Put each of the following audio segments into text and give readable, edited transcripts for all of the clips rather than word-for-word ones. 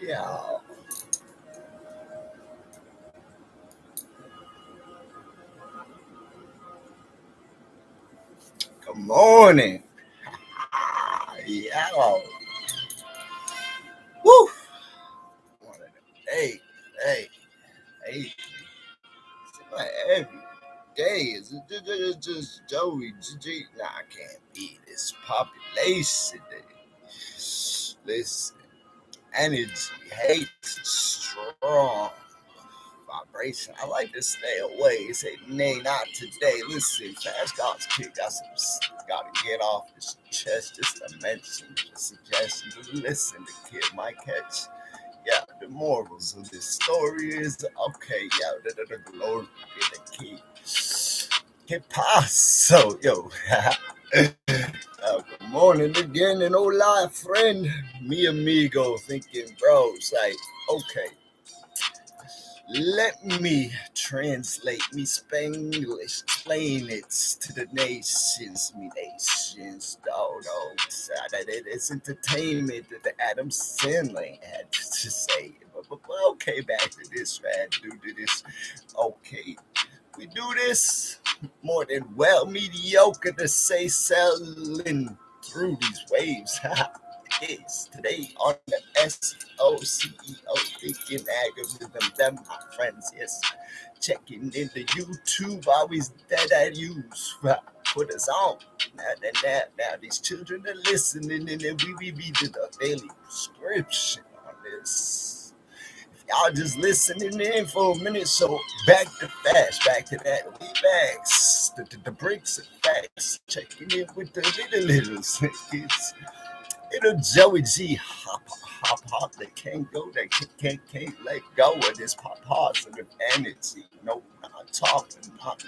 Yeah. Good morning. Yeah. Woo. One of them. Hey, hey. Seem like every day is just Joey G. Nah, I can't be this population. Listen, energy, hate, strong. Vibration. I like to stay away. Say, nay, not today. Listen, fast God's kick. Gotta get off his chest. Just to mention the suggestion. Just listen, the kid might catch. Yeah, the morals of this story is okay. Yeah, the glory get the key. Que paso, yo. Good morning again, and hola, friend. Me amigo, thinking, bro, it's like, okay. Let me translate me Spanglish, explain it to the nations, me nations. No, that it is entertainment that the Adam Sandler had to say. But okay, back to this, man. Do this. Okay, we do this more than well mediocre to say sailing through these waves. Is today on the SOCEO thinking algorithm. Them my friends, yes. Checking into YouTube, always that I use. Put us on. Now these children are listening, and then we read the daily prescription on this. Y'all just listening in for a minute, so back to fast, back to that. We backs, the bricks and facts. Checking in with the little kids. It'll Joey G hop. They can't go. They can't let go of this positive energy. No, not talking. Not.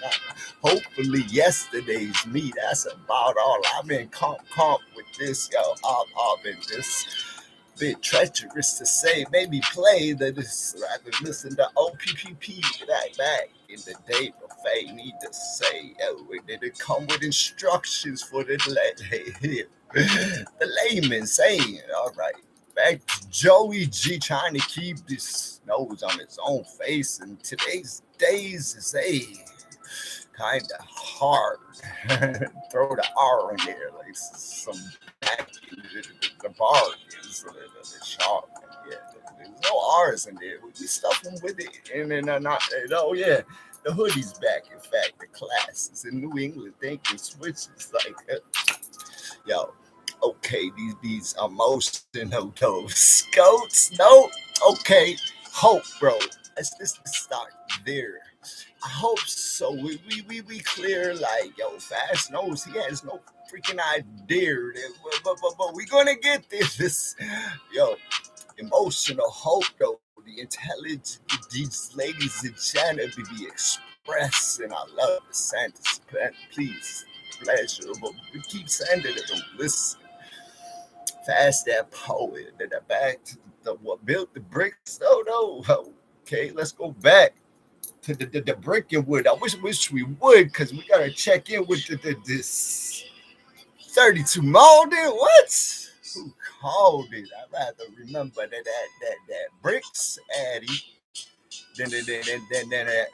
Hopefully, yesterday's me. That's about all. I've been comp with this, yo. I've been this bit treacherous to say. Maybe play that is rather listen to OPPP back in the day. Buffet need to say, yo, did it come with instructions for the the layman saying, all right, back to Joey G trying to keep this nose on his own face. And today's days is kind of hard. Throw the R in there, like some back in the bar is the sharp. Yeah, there's no R's in there. We stuff them with it, and then not. Oh yeah, the hoodie's back. In fact, the classes in New England thinking switches like. Yo, okay, these emotional those goats. No, okay, hope, bro. Let's start there. I hope so. We clear like yo. Fast knows he has no freaking idea. But we gonna get this. Yo, emotional hope though. The intelligence these ladies and China be expressing. I love the sentence. Please pleasurable. We keep sending it. Listen, fast that poet. Then back to the what built the bricks. No. Okay, let's go back to the brick and wood. I wish we would because we gotta check in with this 32 Malden. What? Who called it? I'd rather remember that bricks Addy than that.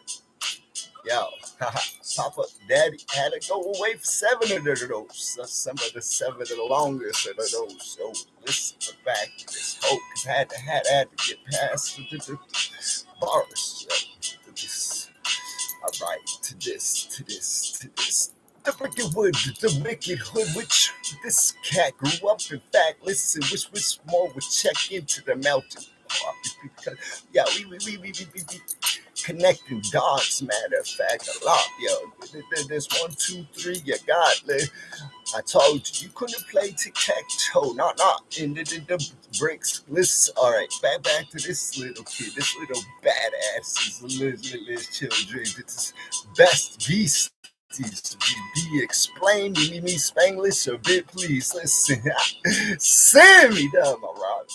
Yo, Papa Daddy had to go away for 7 of those. Some of the 7 of the longest of those. So listen back to this hope because had to get past the bars. All right, to this. The wicked wood, the wicked hood, which this cat grew up. In fact, listen, which more would check into the melting pot because yeah, we connecting dots. Matter of fact, a lot, yo. There's 1, 2, 3. You got it. I told you couldn't play tic-tac-toe, not in the bricks. Listen, all right, back to this little kid, this little badass, little children. This best beast. Be explained me Spanglish a bit, please. Listen, send me down, all right.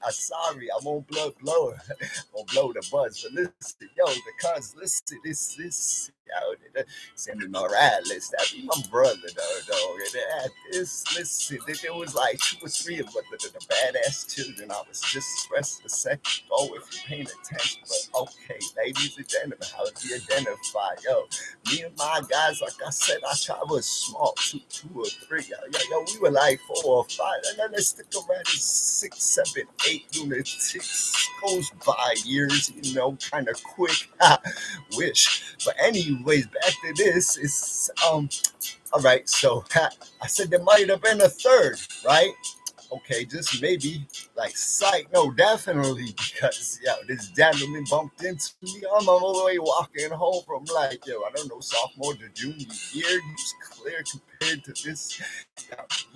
I'm sorry, I won't blow the buzz, but listen, yo, because listen, this Yo, Sammy Morales, that be my brother, though. And at this, listen, there was like 2 or 3 of the badass children. I was just stressed a second ago if you're paying attention. But okay, ladies and gentlemen, how do you identify? Yo, me and my guys, like I said, I tried was small, two or 3. Yo, we were like 4 or 5. And then let's stick around 6, 7, 8 lunatics. Goes by years, kind of quick. Wish. But anyways, back to this. It's all right. So I said there might have been a third, right? Okay, just maybe, like, sight, no, definitely, because, this gentleman bumped into me on my way walking home from, like, I don't know, sophomore to junior year. He was clear compared to this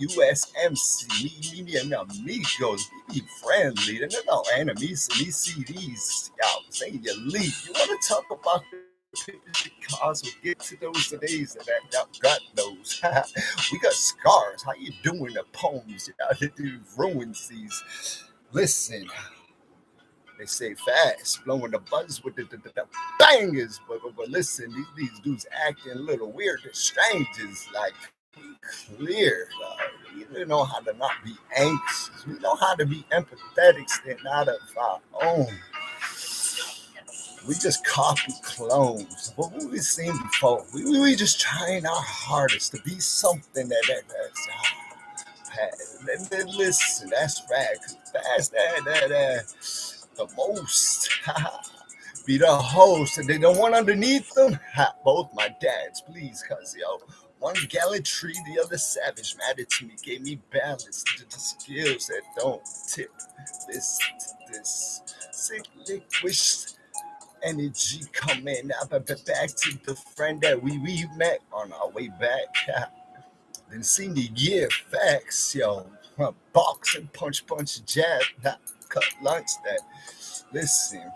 USMC, me and Amigos, we be friendly. They're no enemies, and these CDs, saying you leave. You want to talk about pictures cars, we'll get to those days that I got those. We got scars. How you doing the poems? It ruins these. Listen, they say fast, blowing the buzz with the bangers. But listen, these dudes acting a little weird. They're strangers, like clear. We know how to not be anxious. We know how to be empathetic, stand out of our own. We just copy clones. What we've seen before. We just trying our hardest to be something that's and then listen, that's right. Cause that's the most. Be the host, and they don't want underneath them. Both my dads, please, cause one gallantry, the other savage. Mattered to me, gave me balance. The skills that don't tip. This sick liquid energy coming up back to the friend that we met on our way back. Then seen the year facts, box and punch, jab, cut lunch that. Listen,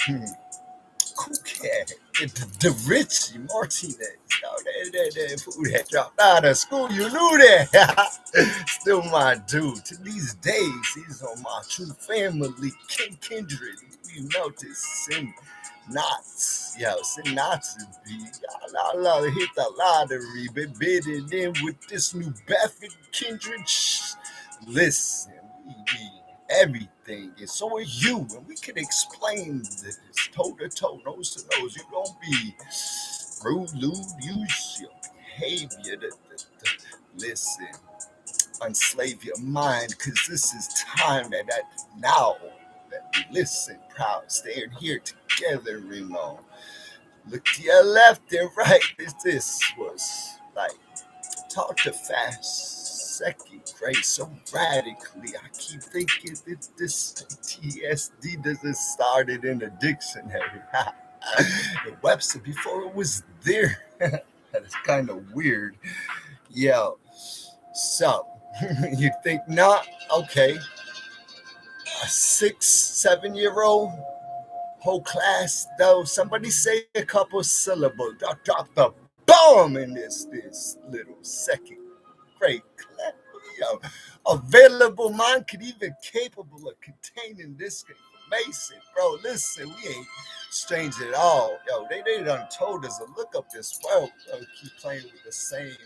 cool cat, the Richie Martinez, that food had dropped out of school, you knew that. Still my dude. To these days, he's on my true family, kindred. We notice him. Knots, send knots to be. I hit the lottery, been bidding in with this new Buffett kindred. Listen, we everything, and so are you, and we can explain this toe to toe, nose to nose. You don't be rude, lewd, use your behavior. Listen, unslave your mind, cause this is time that now. We listen, proud, staying here together, Look to your left and right. This was like talk to fast, second grade, so radically. I keep thinking that this PTSD doesn't started in the dictionary. The Webster before it was there. That is kind of weird. Yo, so you think not? Okay. A 6, 7-year-old whole class, though. Somebody say a couple syllables. I dropped the bomb in this little second grade class. Available mind could even capable of containing this information, bro. Listen, we ain't strange at all. They done told us to look up this world. Keep playing with the same.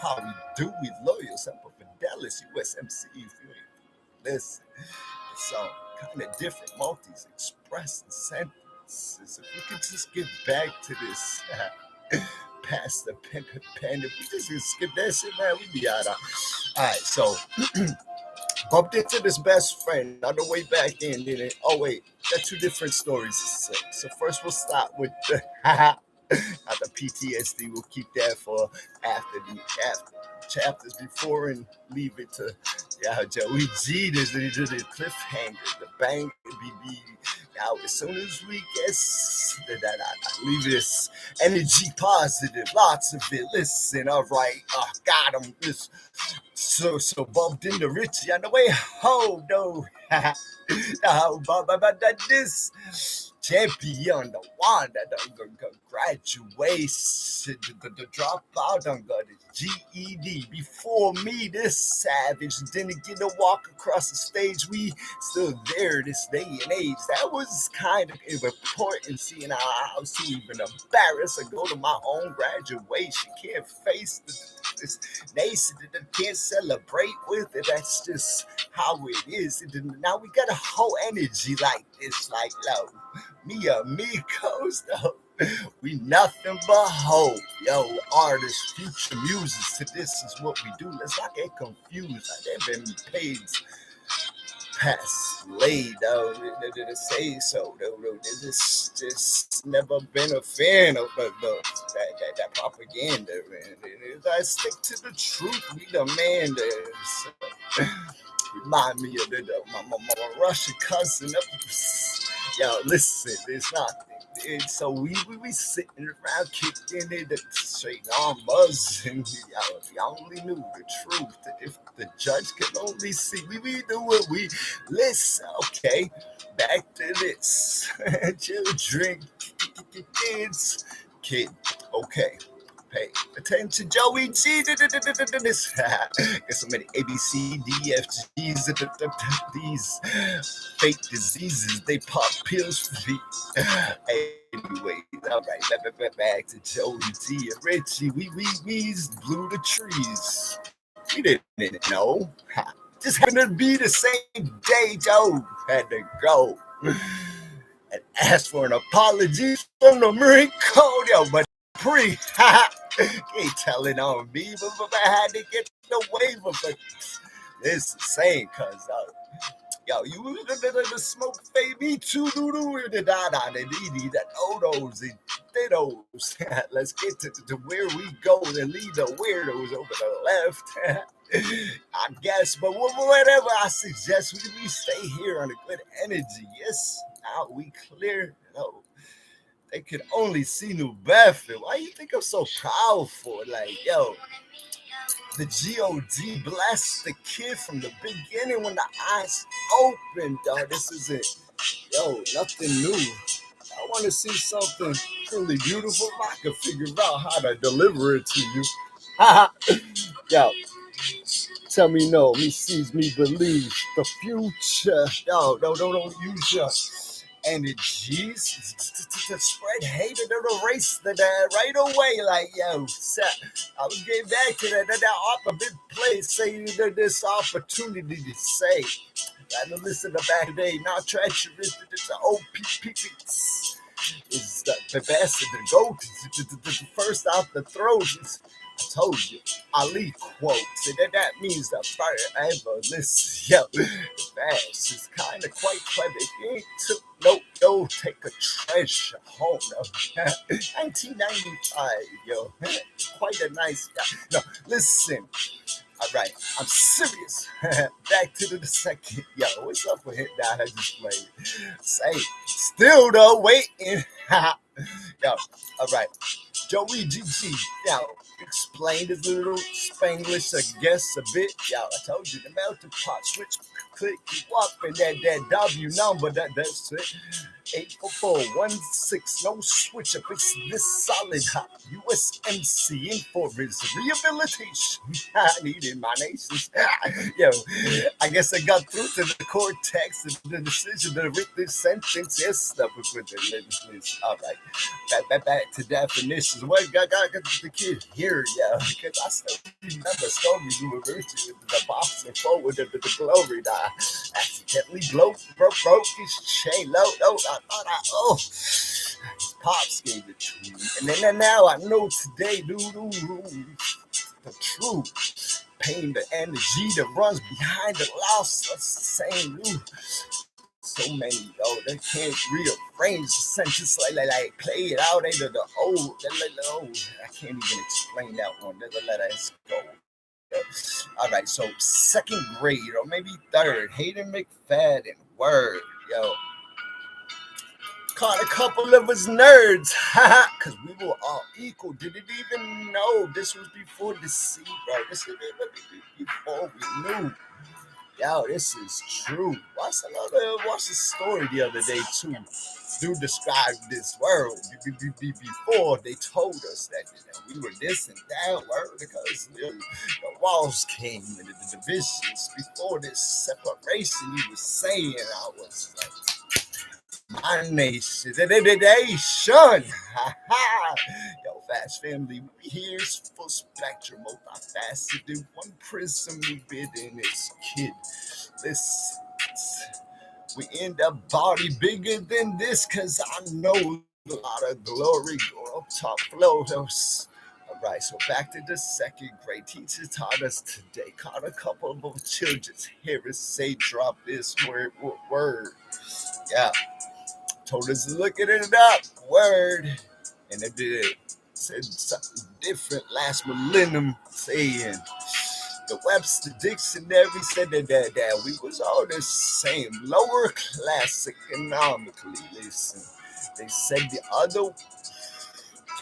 How we do? We loyal, simple fidelis, USMC. If you ain't listen, so kind of different multis expressing sentences. If we could just get back to this past the pen, if we just skip that shit, man, we be out of. All right, so bumped into this best friend on the way back in. Oh wait, got 2 different stories to say. So first we'll start with the PTSD. We'll keep that for after chapters before and leave it to Joey G. There's the cliffhanger, the bang, BB. Now, as soon as we get that, I leave this energy positive, lots of it. Listen, all right, got him. So bumped into Richie on the way home, though. How about this champion, the one that graduation, the dropout done got his GED. Before me, this savage didn't get to walk across the stage. We still there this day and age. That was kind of important, seeing how I was too even embarrassed to go to my own graduation. Can't face this nation, can't celebrate with it. That's just how it is. Now we got a whole energy like this, like low. Me amigos, though. We nothing but hope. Yo, artists, future muses, to this is what we do. Let's not get confused. There been paged past laid though to say so. Though this just never been a fan of that propaganda. Man. I stick to the truth. We demand this. Remind me of my Russian cousin. Yo, listen, it's nothing. And so we sitting around kicking it straight on buzzing. Yo, if y'all only knew the truth, if the judge could only see, we do what we listen. Okay, back to this. Children, kids, kid. Okay. Pay attention, Joey G. This got so many A, B, C, D, F, G's. These fake diseases, they pop pills for me. Anyway, all right, back to Joey G and Richie. We blew the trees. We didn't know. Just happened to be the same day Joe had to go and ask for an apology from the Marine Code, yo, but ain't telling on me, but I had to get the waiver. But it's the same, cause yo, you the smoke baby too, the that odos and dittos. Let's get to where we go and leave the weirdos over the left. I guess, but whatever I suggest, we stay here on a good energy. Yes, now we clear. No. They could only see New Bedford. Why you think I'm so proud for? Like, yo, the GOD blessed the kid from the beginning when the eyes opened, dog. This is it. Yo, nothing new. I want to see something truly beautiful. I can figure out how to deliver it to you. Yo, tell me no. Me sees, me believes. The future. Yo, don't use your energies to spread hate and to erase that right away. Like, yo, I was getting back to that opposite place, saying that this opportunity to say. Rather listen to back today, not treacherous, it's the OPP. Is the best of the go to first out the throat. I told you, Ali quotes, and that means the forever. Listen, yo, fast is kind of quite clever. If you ain't took no, take a treasure home. No. 1995, yo, quite a nice guy. No, listen. All right, I'm serious. Back to the second. Yo, what's up with him now? I just played. Say, still though, waiting. Yo, all right. Joey GG. Yo, explain this little Spanglish, I guess, a bit. Yo, I told you the melting pot switch, click, you up, and that W number, that's it. 84416, no switch up, it's this solid hot. USMC in for his rehabilitation. I needed my nations. Yo, I guess I got through to the cortex of the decision to write this sentence. Yes, stuff with the all right. Back to definitions. What got the kid here, yeah? Because I still remember stories you were virtue with the box and forward of the glory. I accidentally broke his chain. Low. I thought his pops gave it to me. And then now I know today, the truth. Pain, the energy that runs behind the loss. That's the same, so many, though, they can't rearrange the sentence like play it out into the old. I can't even explain that one. Let us go. All right, so second grade or maybe third, Hayden McFadden, word, yo. Caught a couple of us nerds, because we were all equal. Didn't even know this was before the sea, bro. This was before we knew. Yo, this is true. Watch the story the other day too. do describe this world before they told us that we were this and that word because the walls came and the divisions before this separation. He was saying I was like my nation, yo, fast family, we here's full spectrum, multifaceted, one prism we bid in its kid. This. We end up body bigger than this, cause I know a lot of glory go up top floaters. Alright, so back to the second grade. Teacher taught us today. Caught a couple of children's hear us say drop this word. Yeah. Told us to look it up. Word. And it did. Said something different last millennium saying. The Webster Dictionary said that we was all the same, lower class economically. Listen, they said the other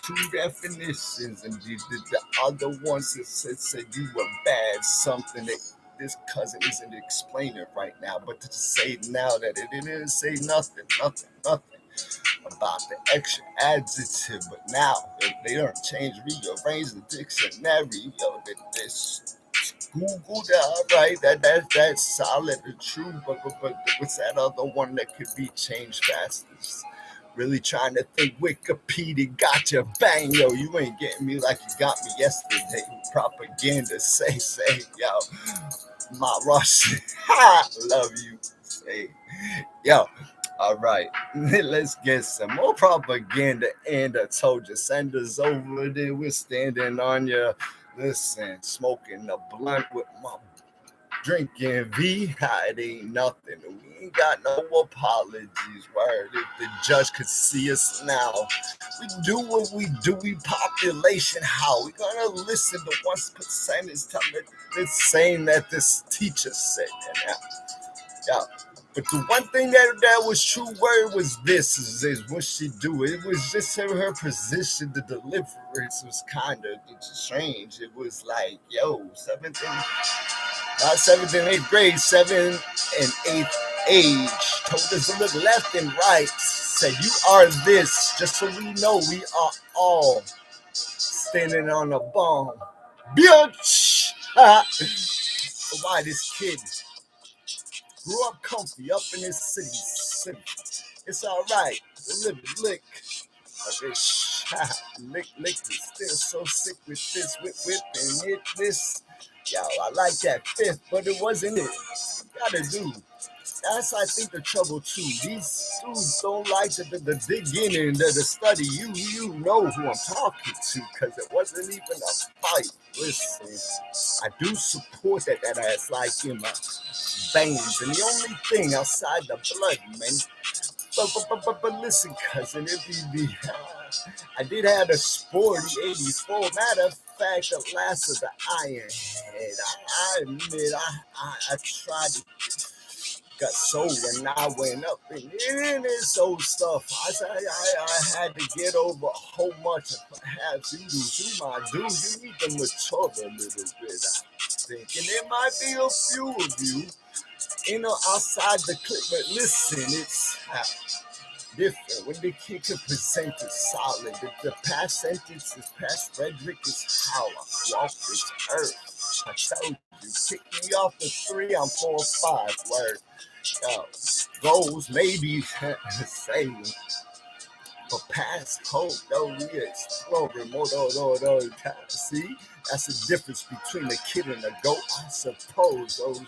two definitions, and the other ones that said you were bad, something that this cousin isn't explaining right now. But to say now that it didn't say nothing about the extra adjective, but now they don't change, rearrange the dictionary. Yo, this. Google that, right? That's solid and true. But what's that other one that could be changed fastest? Really trying to think. Wikipedia got you, bang, yo. You ain't getting me like you got me yesterday. Propaganda, say, yo. My Russian, love you, say, yo. All right, let's get some more propaganda. And I told you, send us over there. We're standing on you. Listen, smoking a blunt with my drinking V. It ain't nothing. We ain't got no apologies. Word. If the judge could see us now, we do what we do. We population how? We gonna listen to 1% is telling it's saying that this teacher said that. Yeah. But the one thing that was true word was this is what she do. It was just her position, the deliverance was kind of strange. It was like, yo, seventh and 8th grade, 7th and 8th age, told us to look left and right, said you are this, just so we know we are all standing on a bomb. Bitch! Why this kid grew up comfy up in his city. It's alright. Lick. Lick is still so sick with this whip and hit this. Yo, I like that fifth, but it wasn't it. Gotta do. That's I think the trouble too. These dudes don't like the dig in and the study. You know who I'm talking to, cause it wasn't even a fight. Listen, I do support that ass like in my veins, and the only thing outside the blood, man. But listen, cousin, I did have a sporty 84. Matter of fact, the last of the Iron Head. I admit, I tried to got sold and I went up in this old stuff. I had to get over a whole bunch of perhaps you my dude. You need to mature a little bit. I think, and there might be a few of you, outside the clip. But listen, it's different when the kid can present it solid. The past sentence is past Frederick is how I walk this earth. I told you, kick me off the 3, I'm 4 or 5. Word. Goals maybe same, but past hope though we exploring more. See, that's the difference between a kid and a goat. I suppose those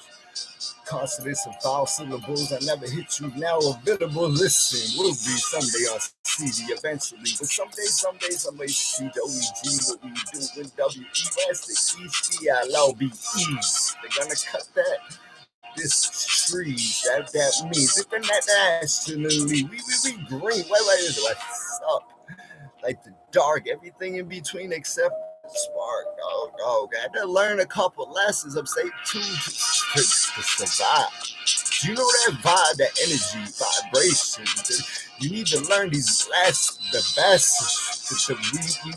consonants and vowel syllables I never hit you now available. Listen, will be someday on CD eventually, but someday see the OEG what we do when WES the ECLOBE. They're gonna cut that. This trees that means internationally we green. Wait, what's up? Like the dark, everything in between except the spark. Oh, got to learn a couple lessons of say two to survive. Do you know that vibe, that energy, vibration? You need to learn these the best.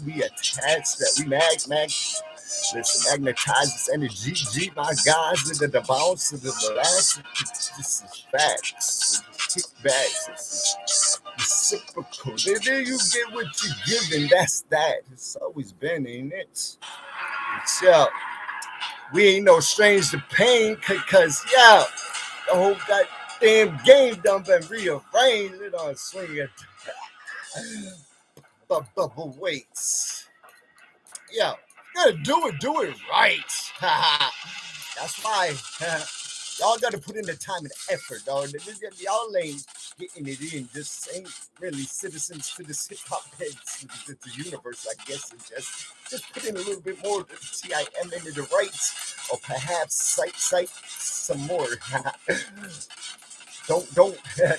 We attach that we mag. Listen, magnetize this energy, G, my guys, the bounce of the last. This is facts. Kickbacks. reciprocal. Then you get what you give, and that's that. It's always been, ain't it? It's we ain't no strange to pain, cause the whole goddamn game done been rearranged. It on swinging, but wait, gotta do it right. That's why y'all gotta put in the time and effort, dog. Y'all ain't getting it in. Just ain't really citizens to this hip hop heads, to the universe, I guess, and just put in a little bit more TIM into the rights, or perhaps cite some more. Don't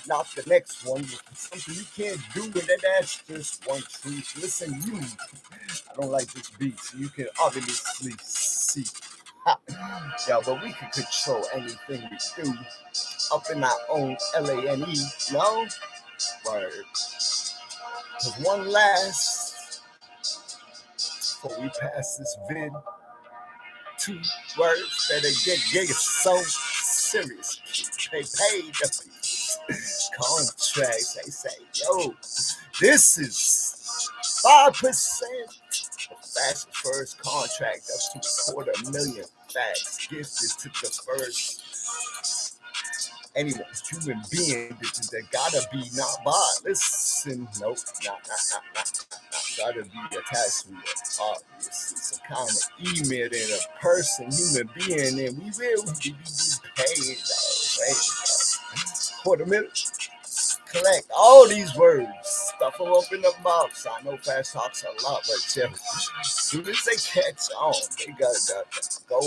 knock the next one with something you can't do, and that's just one truth. Listen, I don't like this beat, so you can obviously see. But we can control anything we do up in our own LANE, no? Word. Cause one last, before we pass this vid, 2 words that get so serious. They paid the contracts. They say, yo, this is 5% of Fast's first contract up to $250,000 facts gifted to the first anyone, human being that gotta be not bought. Listen, nope, not. Gotta be attached to it. Obviously, some kind of email in a person, human being, and we will be paid. $250,000. Collect all these words, stuff them up in the box. I know Fast talks a lot, but as soon as they catch on, they gotta go.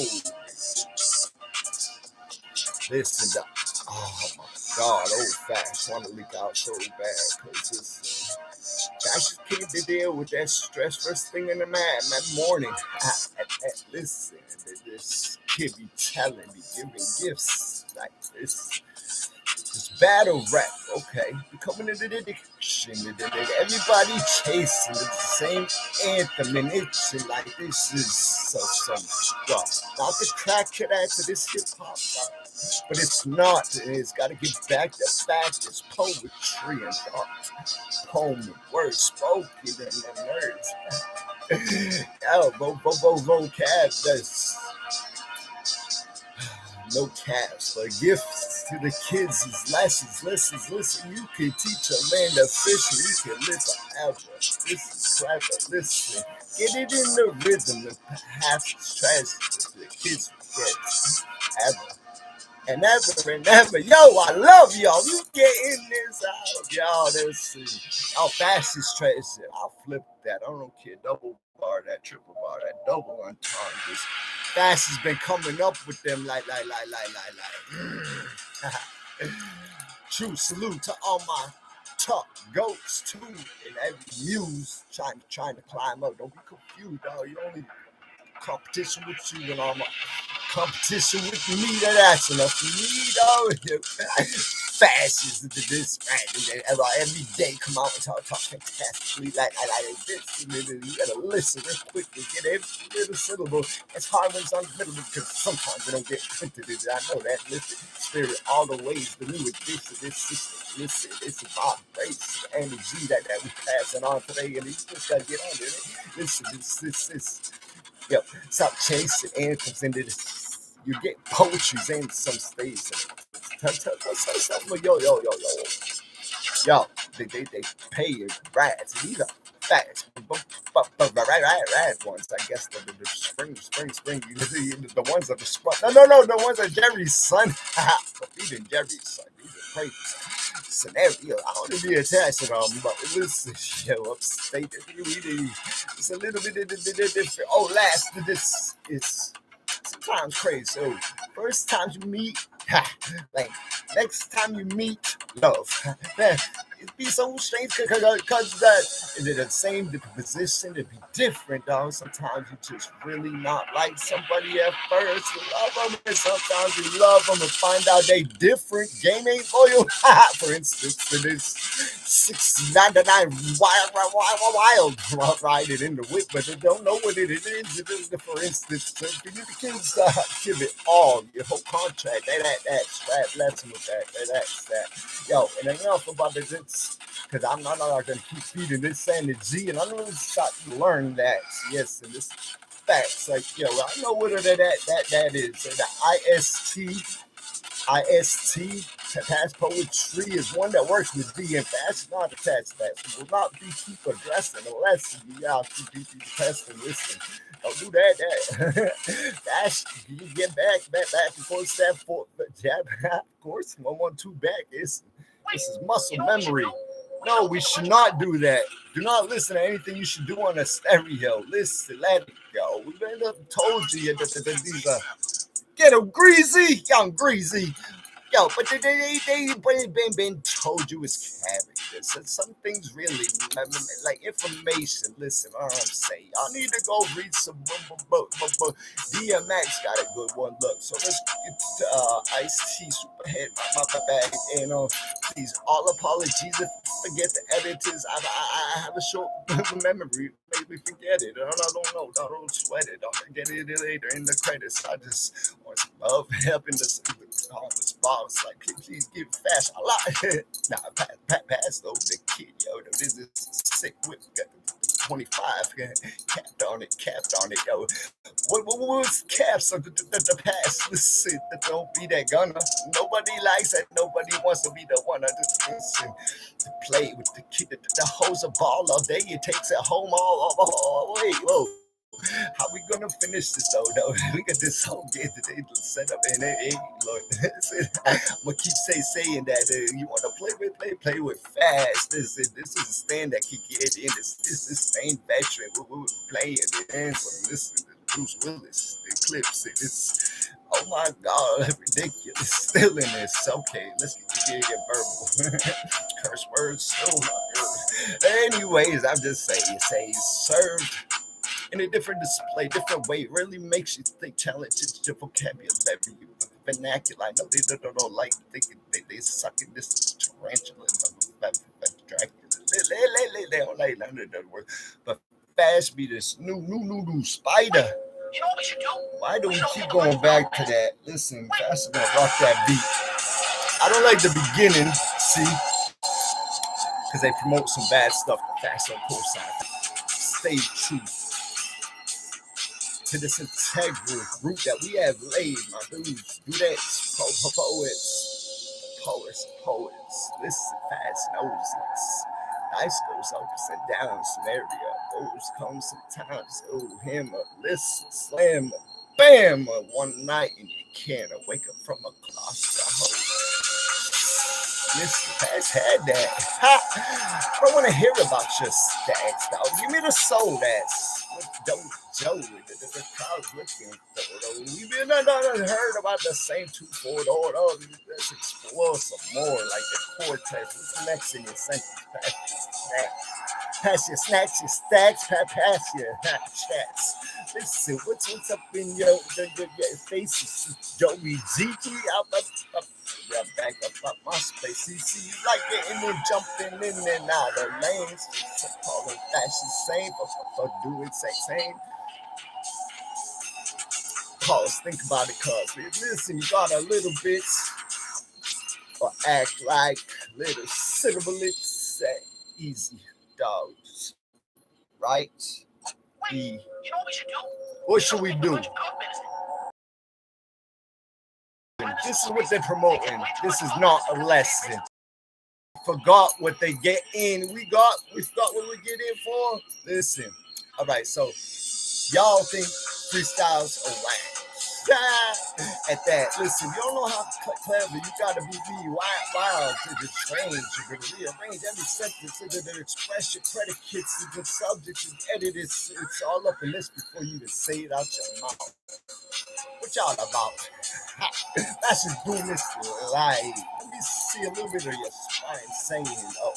Listen, oh my God, old Fast want to leak out so bad because it's. I just came to deal with that stress first thing in the morning. Listen, this kid be telling me, giving gifts like this. This battle rap, okay, becoming an addiction. Everybody chasing the same anthem and itching like this is some stuff. Not the crack to that to this hip hop stuff. But it's not. It's got to get back to fact. It's poetry and art. Poem and words spoken and the words. Vocab, that's no caps, but gifts to the kids is lessons. Listen. You can teach a man to fish, you can live forever. This is clever. Listen, get it in the rhythm and perhaps it's tragic the kids forget ever. And ever. Yo, I love y'all. You get in this out. Y'all, this is y'all fastest trace it. I'll flip that. I don't care. Double bar that, triple bar that, double entendre. Fast has been coming up with them like. True salute to all my top goats too. And every muse trying to climb up. Don't be confused, dog. You only competition with you and all my competition with me, that's enough for me, though. Fast is this, right? Every day come out and talk fantastically like this. You gotta listen real quick and get every little syllable. It's hard when it's on the middle because sometimes they don't get printed. I know that. Listen, spirit all the ways, the new addition, this system. Listen, it's about race, the energy that we passing on today, and you just gotta get under it. Listen, this. Yep, stop chasing anthems into this. You get poetries in some states. Tell something. Yo. Yo, they pay your rats. These are facts. But right ones. I guess the spring. The ones that are sprung. No. The ones that Jerry's son. Even Jerry's son. These are crazy scenario. I want to be attached to them, but listen, upstate. It's a little bit different. Oh, last this is sometimes crazy. So first time you meet, like next time you meet, love. It'd be so strange because that the same position, it'd be different, dog. Sometimes you just really not like somebody at first. You love them, and sometimes you love them and find out they different. Game ain't for you. For instance, it is 699 wild ride it in the whip, but they don't know what it is. It is for instance, for you the kids give it all, your whole contract. That strap, let's with that. Yo, and enough about it. because I'm not going to keep feeding this energy, and I'm going to start to learn that. Yes, and this facts, like, yo, I know what that is. So the IST, past poetry, is one that works with D and fast, not attached that. Will not be keep addressing unless you out to be depressed and listen. Don't do that. Fast, you get back, before step four, jab, of course, 112 back. This is muscle memory. No, we should not do that. Do not listen to anything you should do on a stereo. Listen, let it go. We've been told you that these are get them greasy, young greasy. Yo, but they been told you it's characters. And some things really like information. Listen, all I'm saying, y'all need to go read some book. DMX got a good one. Look, so let's get to Ice-T Superhead, my bag, and please, all apologies if I forget the editors. I have a short memory. Maybe forget it. I don't know. Don't sweat it. Don't get it later in the credits. I just love helping the homeless boss. Like, please give it fast. A lot. Nah, pass though. The kid, yo, this is sick whip. Got the 25 capped on it, yo. What was caps of the past? Listen, don't be that gunner. Nobody likes that. Nobody wants to be the one. I just listen to play with the kid. The hoes a ball all day. It takes it home all way. Whoa. How we gonna finish this though? We got this whole game today set up, and look, I'm gonna keep saying that you wanna play with fast. This is a stand that can get in. This is stand veteran. We playing the answer. Listen to Bruce Willis, the clips. It's oh my God, ridiculous. Still in this. Okay, let's get verbal. Curse words still not good. Anyways, I'm just saying, say served in a different display, different way. It really makes you think, challenges your vocabulary, vernacular. I know they don't like thinking they sucking this tarantula, Dracula. They don't like none of that word. But fast be this new spider. You know what we should do? Why do we keep going back to that? Listen, Fast gonna rock that beat. I don't like the beginning, see, because they promote some bad stuff. Fast on cosign. Stay true to this integral route that we have laid, my dudes. Do that, poets. Listen, fast noses. Nice goes ups and downs, scenario. Those come sometimes. Oh, him, listen, slam, bam, one night and you can't wake up from a cluster. Listen, Fast had that. I don't want to hear about your stats, dog. Give me the soul that's with Joe. The crowd's looking for. We've been heard about the same 2-4. Let's explore some more, like the cortex. What's next in your sentence? Pass your snacks, your stacks, pass your chats. Listen, what's up in your faces? Joey GG, I'm back up my space. See, you like getting and jumping in and out of lanes. Call it fashion same, for doing same. Pause, think about it, cuz. Listen, you got a little bit, or act like little syllables, easy dogs, right? You know what we should do? What should we do? This is what they're promoting. This is not a lesson. Forgot what they get in. We forgot what we get in for. Listen. All right, so y'all think freestyles are whack. At that, listen, you don't know how clever you gotta be wild to change. You can rearrange every sentence into the expression, predicates, the subjects, and edit it. It's all up in this before you even say it out your mouth. What y'all about? That's just doing this live. Let me see a little bit of your spine saying, oh,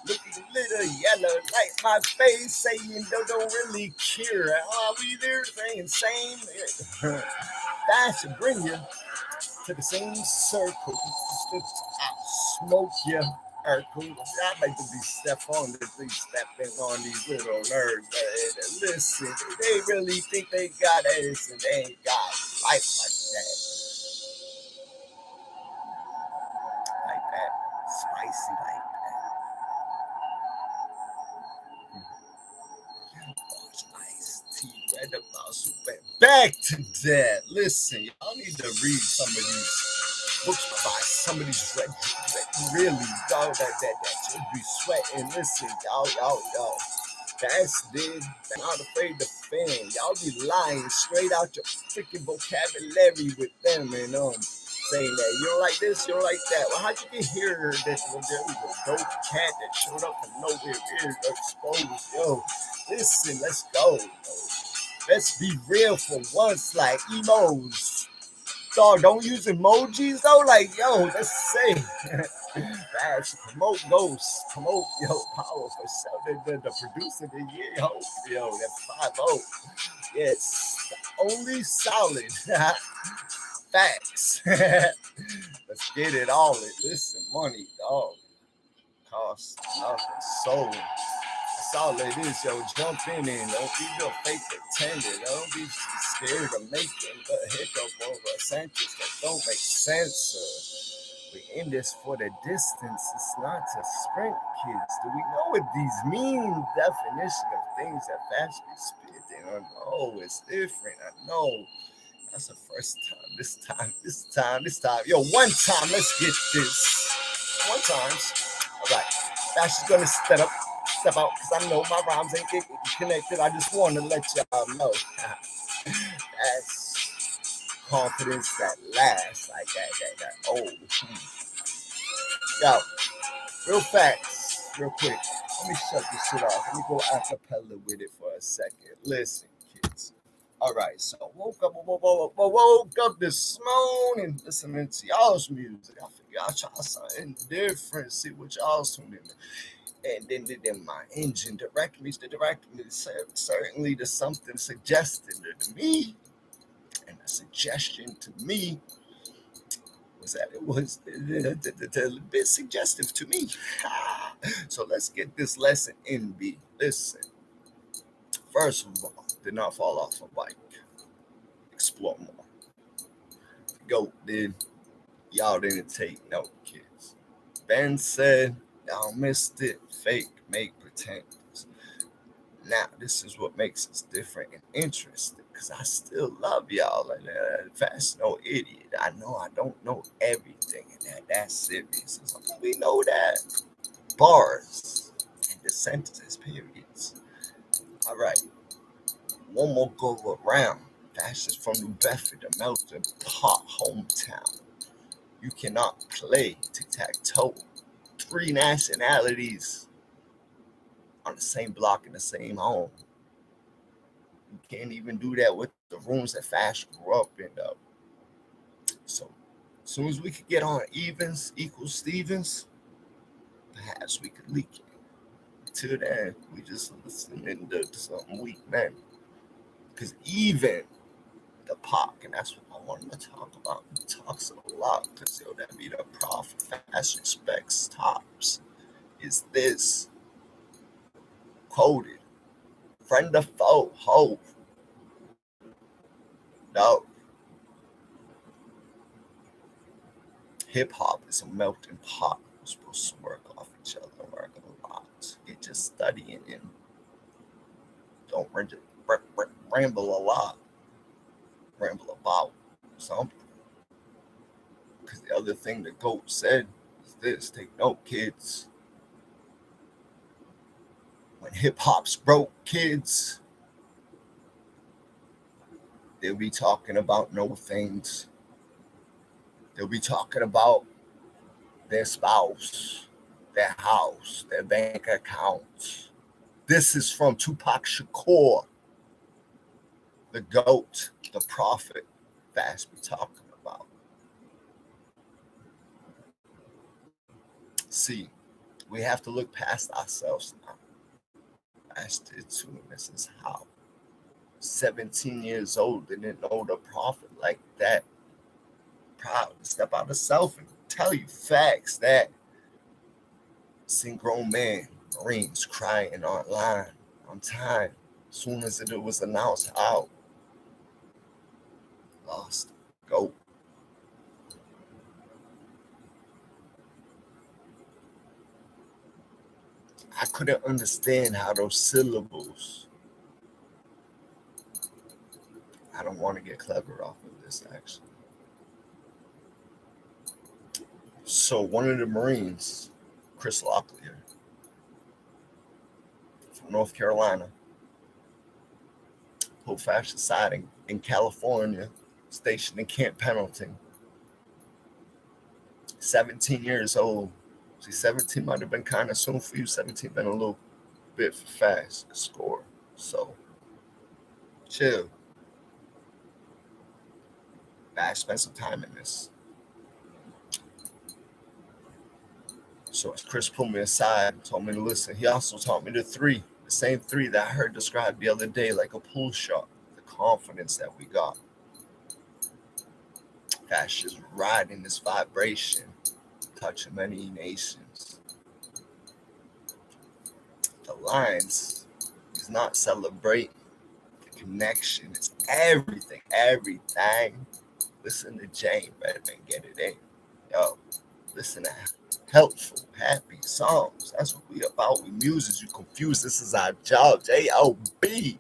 looking a little yellow like my face, saying don't really care. Are we there saying same? That should bring you to the same circle. Smoke your circle. I'd like to be stepping on these little nerds. Listen, they really think they got this and they ain't got life like that. Like that. Spicy like that. back to that. Listen, y'all need to read some of these books by some of these really, y'all, that should be sweating. Listen, y'all. That's big. Not afraid to offend. Y'all be lying straight out your freaking vocabulary with them and saying that you don't like this, you don't like that. Well, how'd you get here? That there was a dope cat that showed up from nowhere, exposed. Yo, listen, let's go. Let's be real for once, like emos. Dog, don't use emojis though. Like, yo, let's say. Promote ghosts, promote power for sure. The producer, the year, that 5-0. Yes, the only solid facts. Let's get it all. Listen, money, dog, costs nothing. So that's all it is, yo. Jump in and don't be no fake pretender. Don't be scared of making a hiccup over a sentence that don't make sense. We in this for the distance. It's not to sprint, kids. Do we know what these mean? Definition of things that fast be spitting. I know it's different. I know. That's the first time. This time. Yo, one time. Let's get this. One time. All right. That's just gonna step out because I know my rhymes ain't get connected. I just want to let y'all know. That's confidence that lasts like that. Oh, yo, real facts, real quick. Let me shut this shit off. Let me go acapella with it for a second. Listen, kids. All right, so woke up this morning listening to y'all's music. I figured y'all try something different, see what y'all's tuning in. And then my engine directed me certainly to something suggested to me. And the suggestion to me was that it was a bit suggestive to me. So let's get this lesson in B. Listen, first of all, did not fall off a bike. Explore more. Go, did. Y'all didn't take note, kids. Ben said, y'all missed it. Fake, make pretenders. Now, this is what makes us different and interesting. Because I still love y'all. And fast no idiot. I know I don't know everything. And that's serious. We know that. Bars and the sentences, periods. All right. One more go around. That's just from New Bedford, the melting pot hometown. You cannot play tic-tac-toe. 3 nationalities on the same block in the same home. You can't even do that with the rooms that Fast grew up in, though. So, as soon as we could get on evens equals Stevens, perhaps we could leak it. Till then, we just listening to something weak, man. Because even the POC, and that's what I wanted to talk about. He talks a lot because that be the prophet. Fast respects tops. Is this quoted? Friend or foe, hope. No. Hip hop is a melting pot. We're supposed to work off each other, work a lot. Get just studying and don't ramble a lot. Ramble about something. Because the other thing the GOAT said is this: take note, kids. When hip hop's broke, kids, they'll be talking about no things. They'll be talking about their spouse, their house, their bank accounts. This is from Tupac Shakur, the GOAT, the prophet, Fast be talking about. See, we have to look past ourselves now. Fast did too, and this is how. 17 years old, didn't know the prophet like that. Proud to step out of self and tell you facts that seen grown men, Marines crying online on time. As soon as it was announced out, lost, go. I couldn't understand how those syllables, I kind of want to get clever off of this, actually. So one of the Marines, Chris Locklear, from North Carolina, pulled fashion side in California, stationed in Camp Pendleton. 17 years old. See, 17 might have been kind of soon for you. 17 been a little bit fast to score. So, chill. I spent some time in this. So as Chris pulled me aside, told me to listen, he also taught me the same three that I heard described the other day, like a pool shot, the confidence that we got. That's just riding this vibration, touching many nations. The lines is not celebrating the connection, it's everything. Listen to Jane Redman, get it in. Yo, listen to helpful, happy songs. That's what we about. We muses, you confused. This is our job. J-O-B.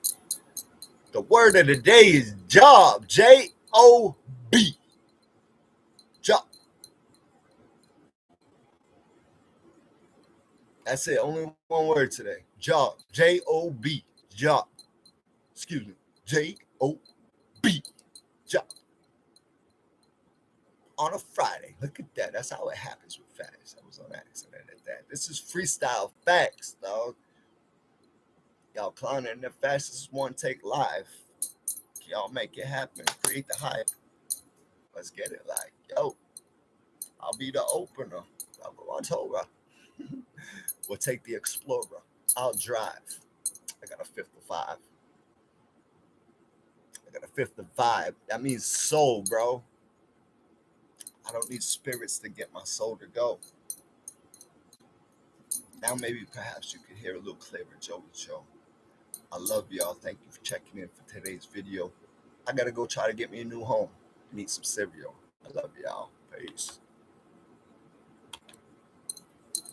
The word of the day is job. J-O-B. Job. That's it. Only one word today. Job. J-O-B. Job. Excuse me. J-O-B. Job. On a Friday. Look at that. That's how it happens with facts. I was on accident at that. This is freestyle facts, dog. Y'all clowning the fastest one take live. Y'all make it happen. Create the hype. Let's get it. Like, yo, I'll be the opener. I told her. We'll take the Explorer. I'll drive. I got a 55. I got a 55. That means soul, bro. I don't need spirits to get my soul to go. Now maybe perhaps you could hear a little clearer, Joey Joe. I love y'all. Thank you for checking in for today's video. I gotta go try to get me a new home and eat some cereal. I love y'all. Peace.